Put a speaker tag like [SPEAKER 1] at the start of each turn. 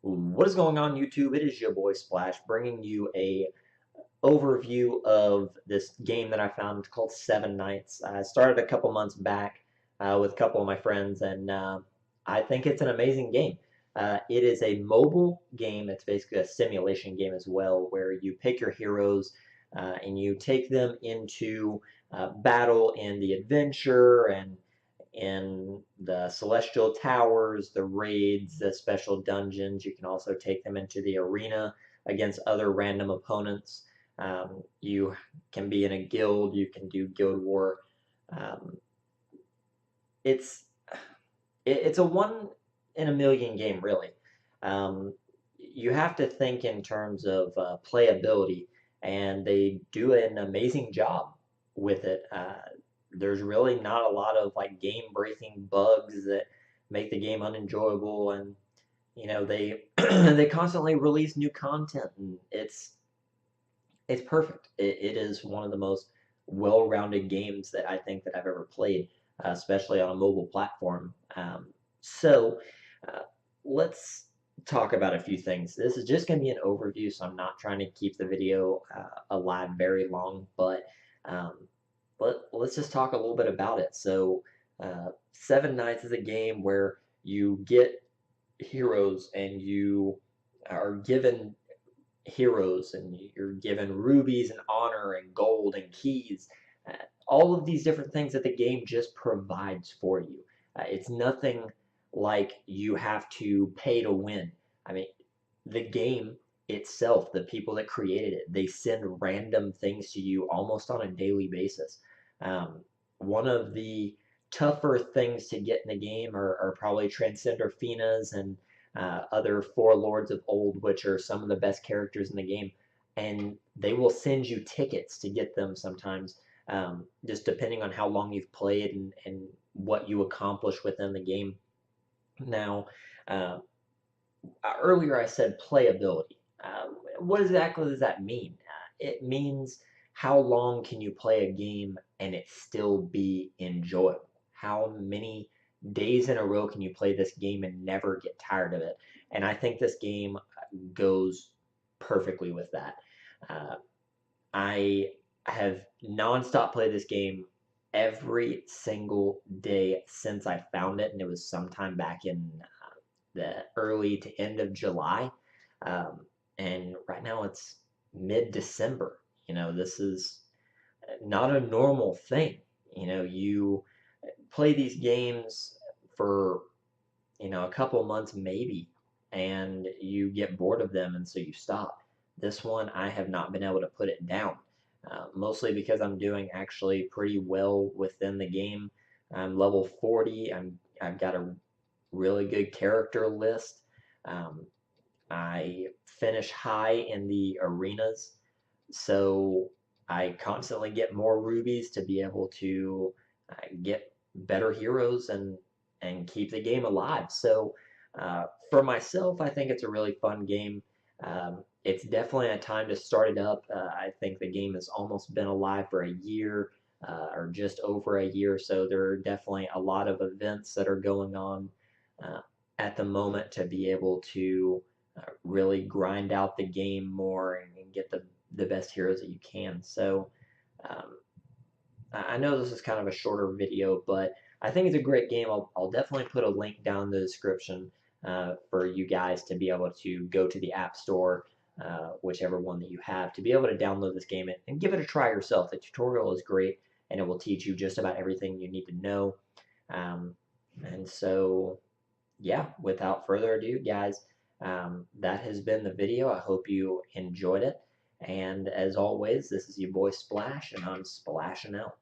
[SPEAKER 1] What is going on, YouTube? It is your boy Splash bringing you a overview of this game that I found called Seven Nights. I started a couple months back with a couple of my friends, and I think it's an amazing game. It is a mobile game. It's basically a simulation game as well, where you pick your heroes and you take them into battle in the adventure and in the celestial towers, the raids, the special dungeons. You can also take them into the arena against other random opponents. You can be in a guild. You can do guild war. Um, it's it's a one in a million game, really. You have to think in terms of playability, and they do an amazing job with it. There's really not a lot of like game-breaking bugs that make the game unenjoyable, and they they constantly release new content, and it's perfect. It is one of the most well-rounded games that I think that I've ever played, especially on a mobile platform. So uh, let's talk about a few things. This is just going to be an overview, so I'm not trying to keep the video alive very long, um, but let's just talk a little bit about it. So Seven Nights is a game where you get heroes and you are given heroes and you're given rubies and honor and gold and keys. All of these different things that the game just provides for you. It's nothing like you have to pay to win. I mean, the game itself, the people that created it, they send random things to you almost on a daily basis. Um, One of the tougher things to get in the game are probably Transcender Finas and other Four Lords of Old, which are some of the best characters in the game. And they will send you tickets to get them sometimes, just depending on how long you've played and what you accomplish within the game. Now, uh, earlier I said playability. What exactly does that mean? It means how long can you play a game and it still be enjoyable? How many days in a row can you play this game and never get tired of it? And I think this game goes perfectly with that. Uh, I have nonstop played this game every single day since I found it, and it was sometime back in the early to end of July. Um, and right now it's mid-December. This is not a normal thing. You play these games for, a couple months maybe, and you get bored of them, and so you stop. This one, I have not been able to put it down, mostly because I'm doing actually pretty well within the game. I'm level 40. I've got a really good character list. Um, I finish high in the arenas, so I constantly get more rubies to be able to get better heroes and keep the game alive. So for myself, I think it's a really fun game. It's definitely a time to start it up. I think the game has almost been alive for a year or just over a year, so there are definitely a lot of events that are going on uh, at the moment to be able to really grind out the game more and get the best heroes that you can. So um, I know this is kind of a shorter video, but I think it's a great game. I'll definitely put a link down in the description for you guys to be able to go to the App Store, whichever one that you have, to be able to download this game and give it a try yourself. The tutorial is great, and it will teach you just about everything you need to know. Um, and so, yeah, without further ado, guys, that has been the video. I hope you enjoyed it. And as always, this is your boy Splash, and I'm splashing out.